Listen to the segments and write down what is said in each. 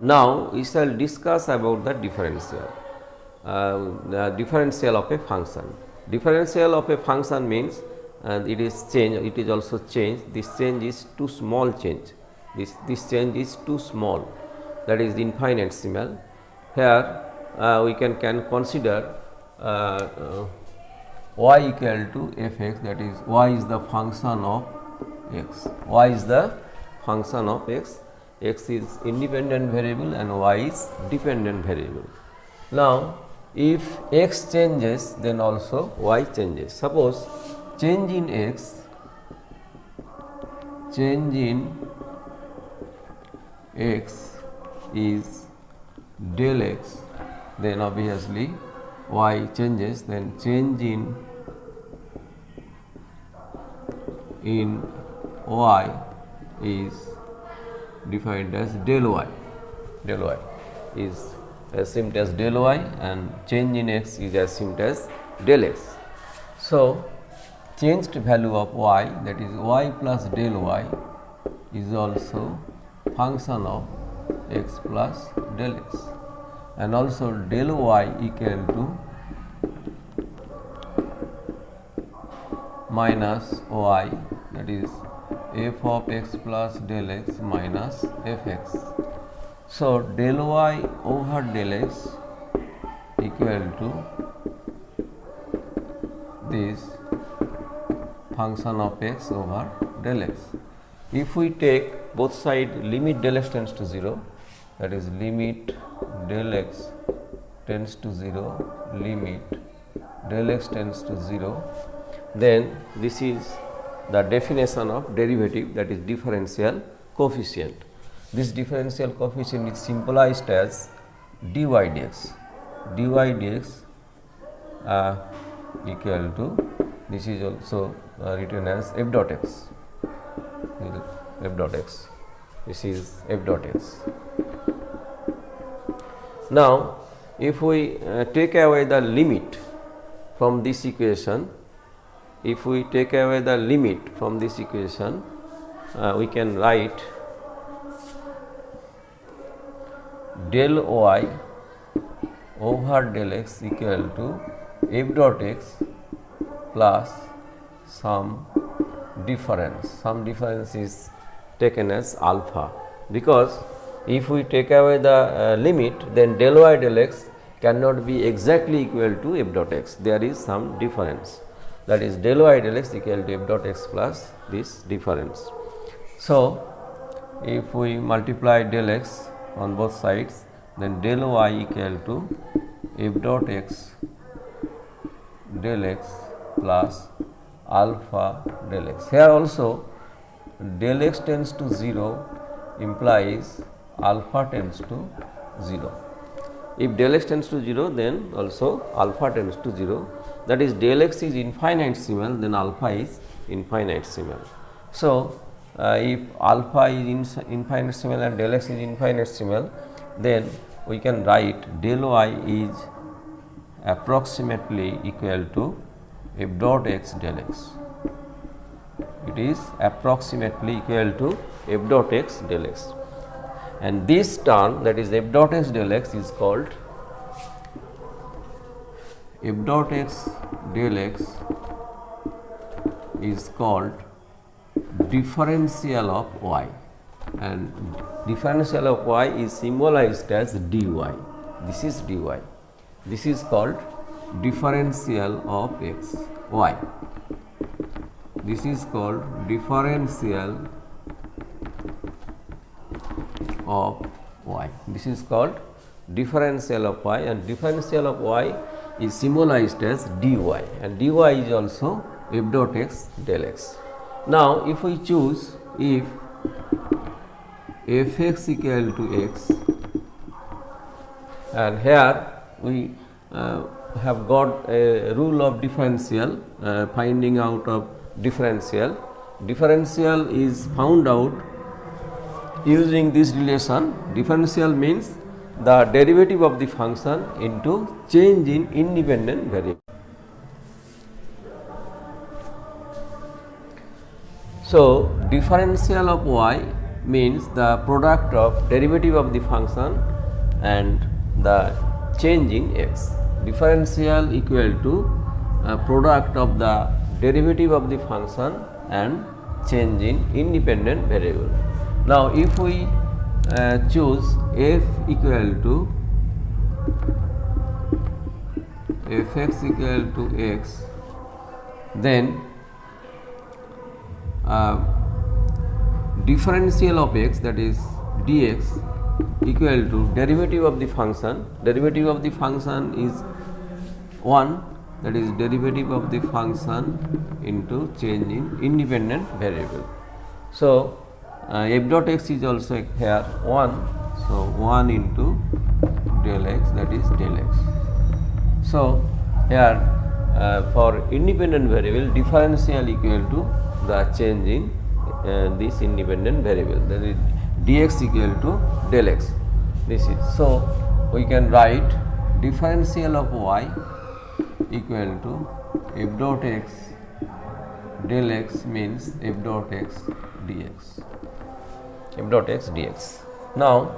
Now we shall discuss about the differential of a function. Differential of a function means it is change, it is also change. This change is too small change. This change is too small, that is infinitesimal. Here we can consider y equal to f(x), that is y is the function of x. Y is the function of x. X is independent variable and y is dependent variable. Now, if x changes, then also y changes. Suppose change in x is del x, then obviously y changes, then change in y is defined as del y. Del y is assumed as del y and change in x is assumed as del x. So, changed value of y, that is y plus del y, is also function of x plus del x, and also del y equal to minus y, that is f of x plus del x minus f x. So, del y over del x equal to this function of x over del x. If we take both side limit del x tends to 0, that is limit del x tends to 0, limit del x tends to 0, then this is the definition of derivative, that is differential coefficient. This differential coefficient is symbolized as dy dx. Dy dx equal to, this is also written as f dot x. F dot x. This is f dot x. Now, if we take away the limit from this equation, we can write del y over del x equal to f dot x plus some difference. Some difference is taken as alpha, because if we take away the limit, then del y del x cannot be exactly equal to f dot x. There is some difference, that is del y del x equal to f dot x plus this difference. So, if we multiply del x on both sides, then del y equal to f dot x del x plus alpha del x. Here also del x tends to 0 implies alpha tends to 0. If del x tends to 0, then also alpha tends to 0, that is del x is infinitesimal, then alpha is infinitesimal. So, if alpha is infinitesimal and del x is infinitesimal, then we can write del y is approximately equal to f dot x del x. It is approximately equal to f dot x del x, and this term, that is f dot x del x, is called f dot x del x is called differential of y, and differential of y is symbolized as dy. This is dy. This is called differential of x y. This is called differential of y. This is called differential of y, and differential of y is symbolized as dy, and dy is also f dot x del x. Now, if we choose if f x equal to x, and here we have got a rule of differential, finding out of differential. Differential is found out using this relation. Differential means the derivative of the function into change in independent variable. So, differential of y means the product of derivative of the function and the change in x. Differential equal to product of the derivative of the function and change in independent variable. Now, if we choose f equal to fx equal to x, then differential of x, that is dx, equal to derivative of the function. Derivative of the function is 1, that is derivative of the function into change in independent variable. So, f dot x is also here 1. So, 1 into del x, that is del x. So, here for independent variable, differential equal to the change in this independent variable, that is dx equal to del x. This is, so we can write differential of y equal to f dot x del x means f dot x dx, f dot x dx. Now,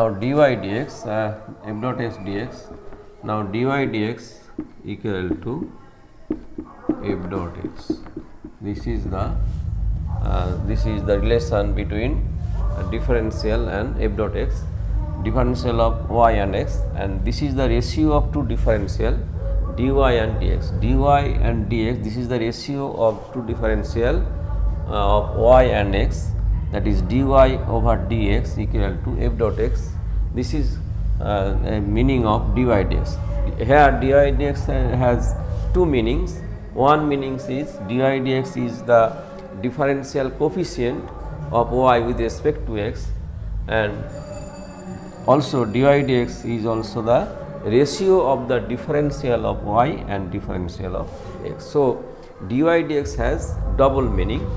dy dx, f dot x dx, now dy dx equal to f dot x. This is the relation between differential and f dot x, differential of y and x, and this is the ratio of two differential dy and dx. dy and dx, this is the ratio of two differential of y and x, that is dy over dx equal to f dot x. This is a meaning of dy dx. Here dy dx has two meanings. One meaning is dy dx is the differential coefficient of y with respect to x, and also dy dx is also the ratio of the differential of y and differential of x. So, dy dx has double meaning.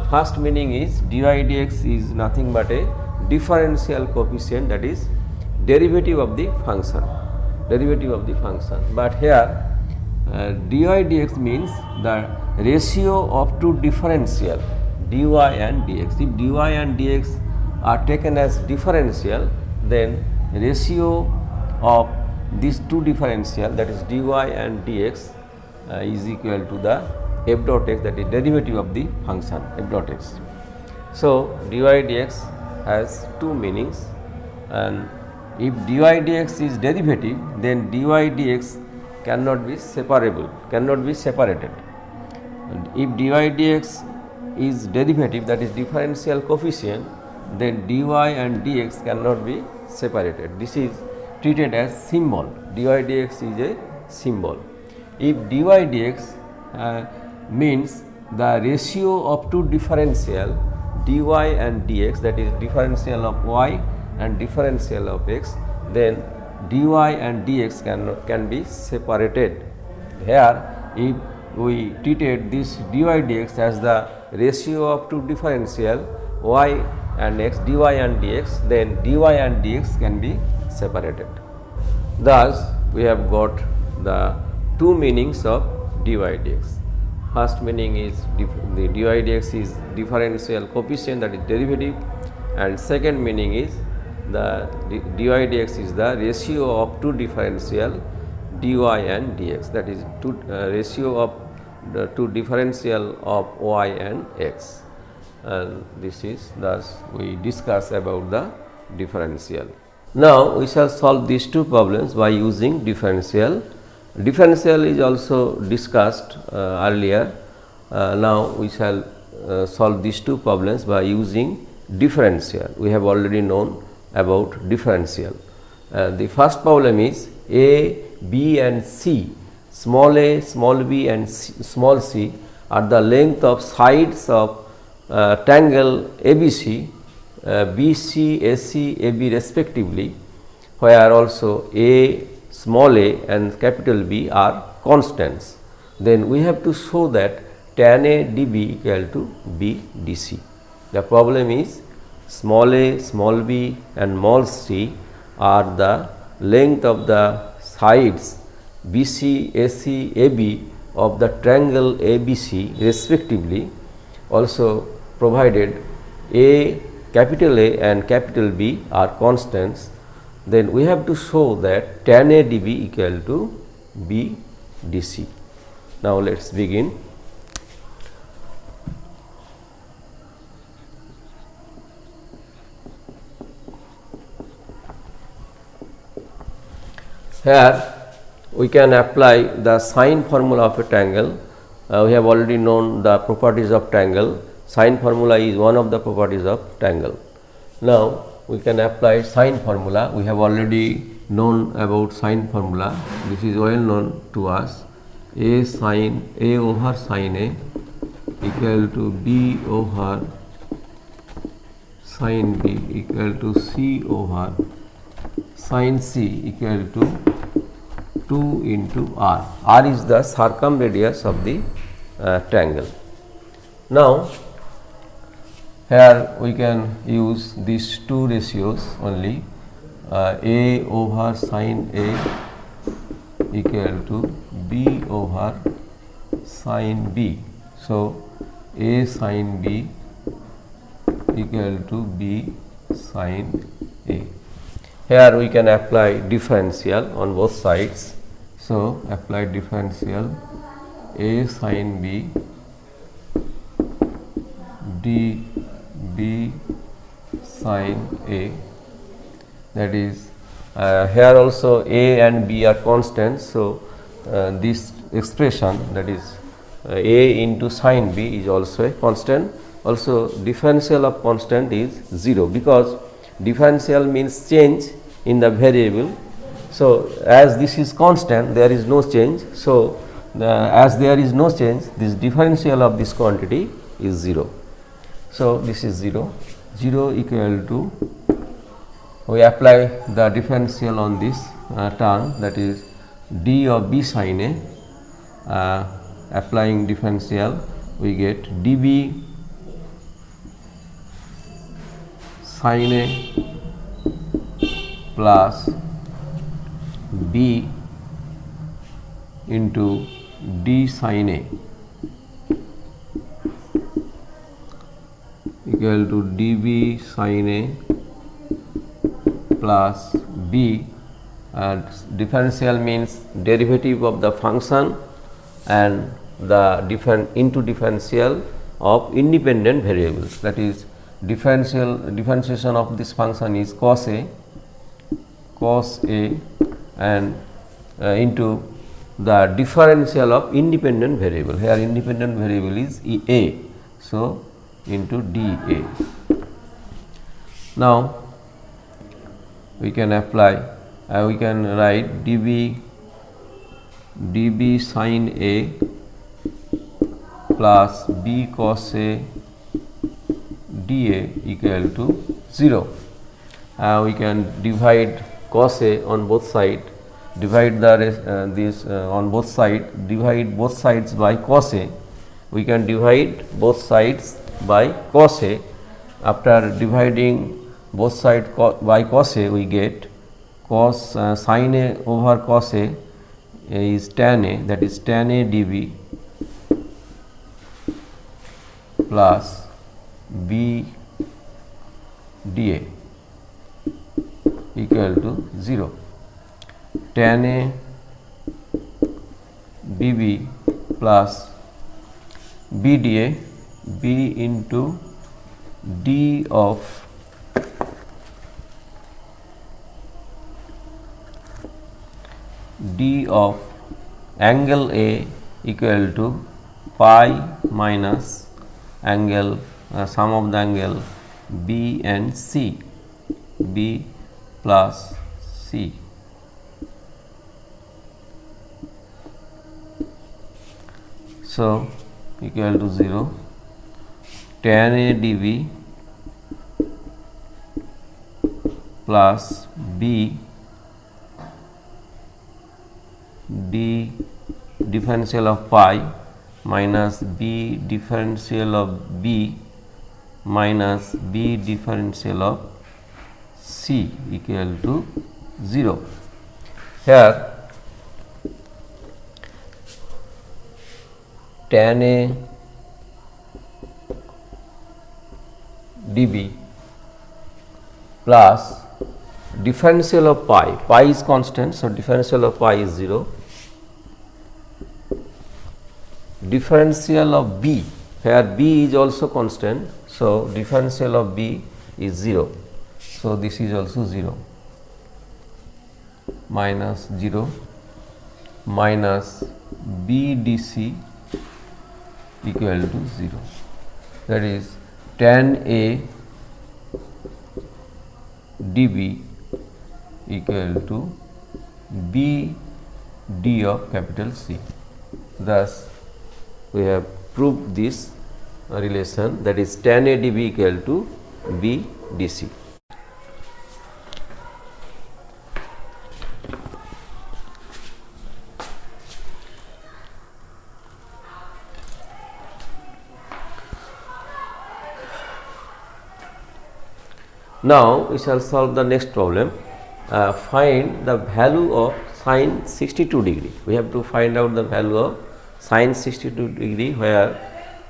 First meaning is dy dx is nothing but a differential coefficient, that is derivative of the function, derivative of the function. But here dy dx means the ratio of two differential dy and dx. If dy and dx are taken as differential, then ratio of these two differential, that is dy and dx, is equal to the f dot x, that is derivative of the function f dot x. So, dy dx has two meanings, and if dy dx is derivative, then dy dx cannot be separable, cannot be separated. And if dy dx is derivative, that is differential coefficient, then dy and dx cannot be separated. This is treated as symbol. Dy dx is a symbol. If dy dx means the ratio of two differential dy and dx, that is differential of y and differential of x, then dy and dx can be separated. Here, if we treated this dy dx as the ratio of two differential y and x, dy and dx, then dy and dx can be separated. Thus, we have got the two meanings of dy dx. First meaning is the dy dx is differential coefficient, that is derivative, and second meaning is the dy dx is the ratio of two differential dy and dx, that is ratio of the two differential of y and x. And this is, thus we discuss about the differential. Now, we shall solve these two problems by using differential. Differential is also discussed earlier. Now, we shall solve these two problems by using differential. We have already known about differential. The first problem is a, b and c, small a, small b and small c are the length of sides of triangle ABC, BC, AC, AB respectively, where also a, small a and capital B are constants. Then we have to show that tan A dB equal to B DC. The problem is small a, small b and small c are the length of the sides BC, AC, AB of the triangle ABC respectively, also provided capital A and capital B are constants, then we have to show that tan A dB equal to B dC. Now let us begin. Here we can apply the sine formula of a triangle. We have already known the properties of triangle. Sine formula is one of the properties of triangle. Now we can apply sine formula. We have already known about sine formula. This is well known to us. A over sine A equal to B over sine B equal to C over sine C equal to 2 into R. R is the circumradius of the triangle. Now here we can use these two ratios only, A over sine A equal to B over sine B. So A sine B equal to B sine A. Here we can apply differential on both sides. So apply differential A sine B d B sine A, that is here also A and B are constants. So this expression, that is A into sine B, is also a constant. Also differential of constant is 0, because differential means change in the variable. So as this is constant, there is no change. So as there is no change, this differential of this quantity is 0. So this is 0. 0 equal to, we apply the differential on this term, that is d of B sine A. Applying differential, we get dB sine A plus B into d sine A equal to dB sine A plus B, and differential means derivative of the function and the differential of independent variables, that is differentiation of this function is cos A and into the differential of independent variable. Here independent variable is A, so into dA. Now we can apply, we can write dB sine A plus B cos A dA equal to 0. We can divide cos A on both sides, divide this on both sides, divide both sides by cos A. We can divide both sides by cos A. After dividing both sides by cos A, we get cos sin A over cos A is tan A, that is tan A dB plus B dA equal to 0. Tan A dB plus B dA, B into d of angle A equal to pi minus angle sum of the angle B and C, B plus C. So equal to 0. Tan A dB plus B d differential of pi minus B differential of B minus B differential of C equal to 0. Here tan A dB plus differential of pi is constant, so differential of pi is 0, differential of b, where b is also constant, so differential of b is 0, so this is also 0, minus 0 minus b dc equal to 0, that is tan A dB equal to b d of capital C. Thus, we have proved this relation, that is tan A dB equal to b dc. Now, we shall solve the next problem. Find the value of sine 62 degree. We have to find out the value of sine 62 degree, where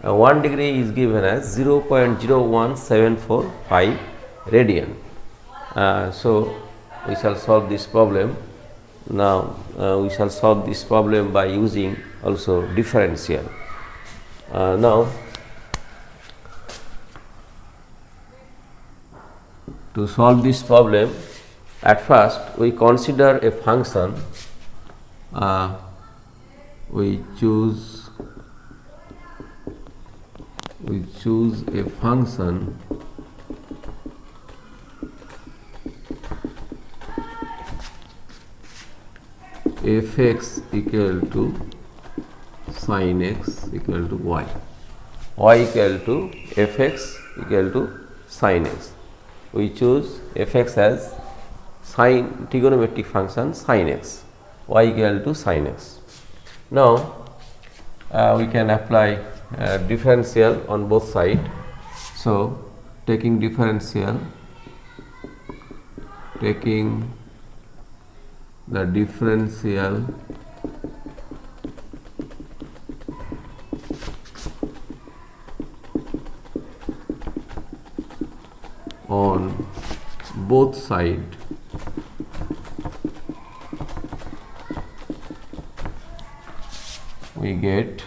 1 degree is given as 0.01745 radian. So, we shall solve this problem. Now, we shall solve this problem by using also differential. Now, to solve this problem, at first we consider a function, we choose a function f(x) equal to sin x equal to y equal to f(x) equal to sin x. We choose f(x) as sine trigonometric function sin x, y equal to sin x. Now, we can apply differential on both sides. So, taking differential, taking the differential on both sides, we get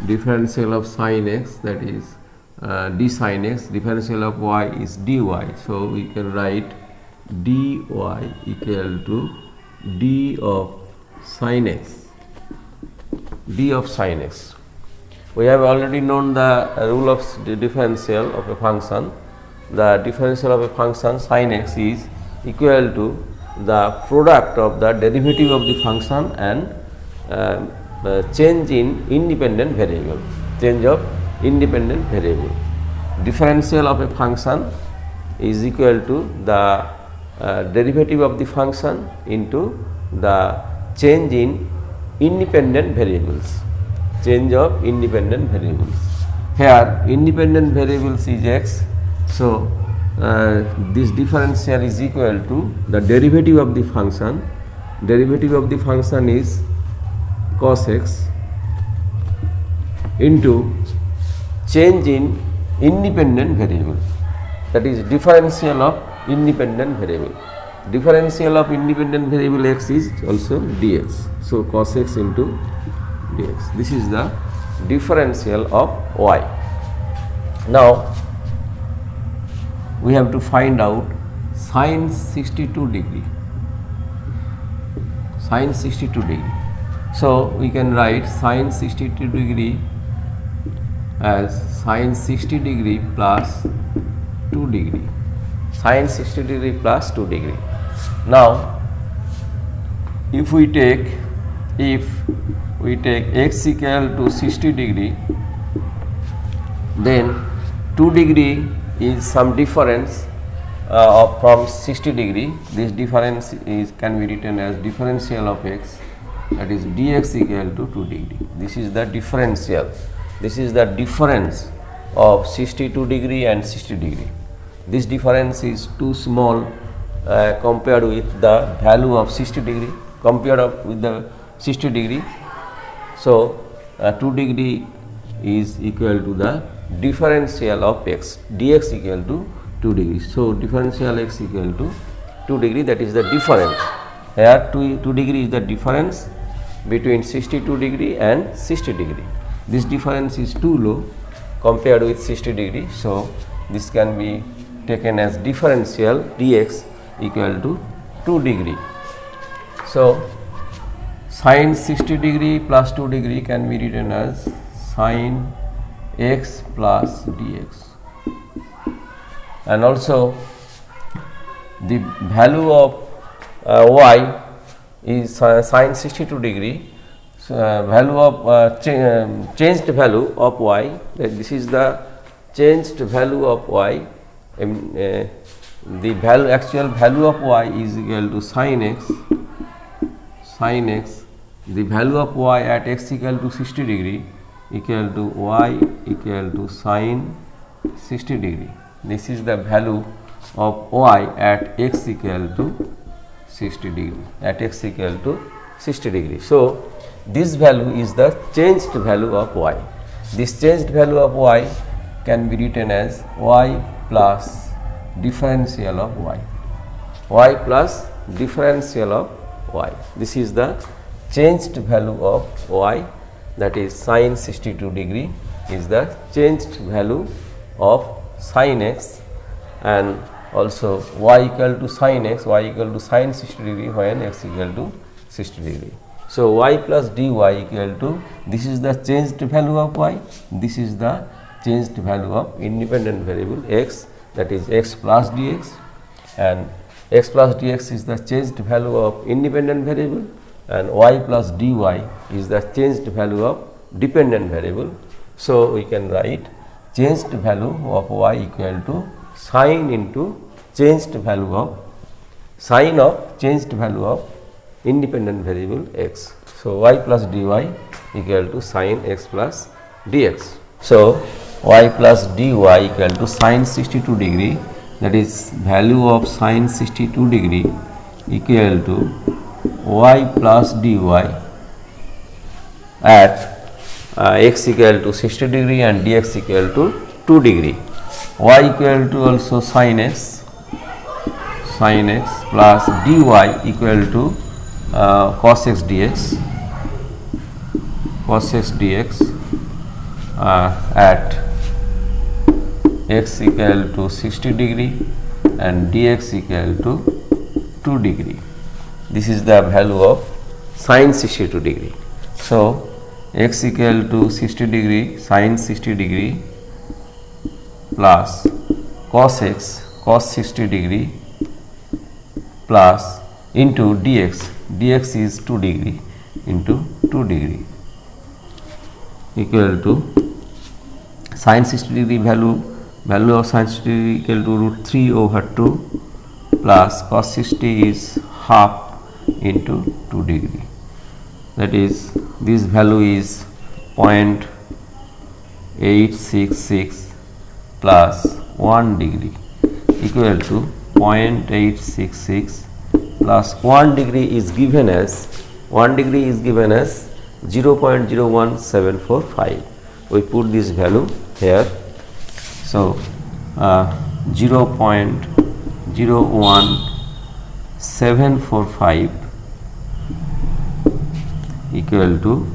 differential of sin x, that is d sin x, differential of y is dy. So, we can write dy equal to d of sin x, d of sin x. We have already known the rule of the differential of a function. The differential of a function sin x is equal to the product of the derivative of the function and change in independent variable, change of independent variable. Differential of a function is equal to the derivative of the function into the change in independent variables, change of independent variables. Here independent variables is x, so this differential is equal to the derivative of the function. Derivative of the function is cos x into change in independent variable, that is differential of independent variable. Differential of independent variable x is also dx. So, cos x into dx. This is the differential of y. Now, we have to find out sin 62 degree. Sin 62 degree. So, we can write sin 62 degree as sin 60 degree plus 2 degree. Sin 60 degree plus 2 degree. Now, if we take x equal to 60 degree, then 2 degree is some difference from 60 degree. This difference can be written as differential of x, that is dx equal to 2 degree. This is the differential. This is the difference of 62 degree and 60 degree. This difference is too small compared with the value of 60 degree, compared up with the 60 degree. So 2 degree is equal to the differential of x, dx equal to 2 degrees. So differential x equal to 2 degree, that is the difference. Here 2 degree is the difference between 62 degree and 60 degree. This difference is too low compared with 60 degree. So this can be taken as differential dx equal to 2 degree. So sin 60 degree plus 2 degree can be written as sin x plus dx, and also the value of y is sin 62 degree. So, value of changed value of y, that this is the changed value of y. The value, actual value of y is equal to sin x. Sin x, the value of y at x equal to 60 degree equal to y equal to sin 60 degree. This is the value of y at x equal to 60 degree, at x equal to 60 degree. So this value is the changed value of y. This changed value of y can be written as y plus differential of y, y plus differential of y. This is the changed value of y, that is sin 62 degree is the changed value of sin x, and also y equal to sin x, y equal to sin 60 degree when x equal to 60 degree. So y plus dy equal to, this is the changed value of y, this is the changed value of independent variable x, that is x plus dx, and x plus dx is the changed value of independent variable, and y plus dy is the changed value of dependent variable. So we can write changed value of y equal to sin into changed value of sin of changed value of independent variable x. So y plus dy equal to sin x plus dx. So y plus dy equal to sin 62 degree, that is value of sin 62 degree equal to y plus dy at x equal to 60 degree and dx equal to 2 degree. Y equal to also sin x plus dy equal to cos x dx, at x equal to 60 degree and dx equal to 2 degree. This is the value of sin 62 degree. So x equal to 60 degree sin 60 degree plus cos x cos 60 degree plus into dx is 2 degree into 2 degree equal to sin 60 degree value of sin 60 degree equal to root 3 over 2 plus cos 60 is half into 2 degree, that is this value is 0.866 plus 1 degree equal to 0.866 plus 1 degree is given as 0.01745. We put this value here. So 0.01745 equal to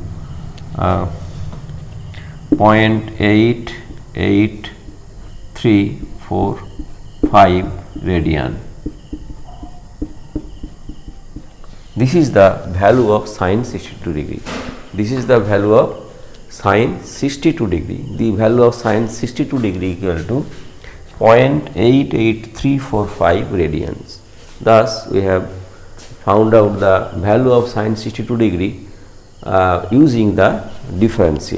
0.88345 radian. This is the value of sin 62 degree. This is the value of sin 62 degree. The value of sin 62 degree equal to 0.88345 radians. Thus, we have found out the value of sin 62 degree using the differential.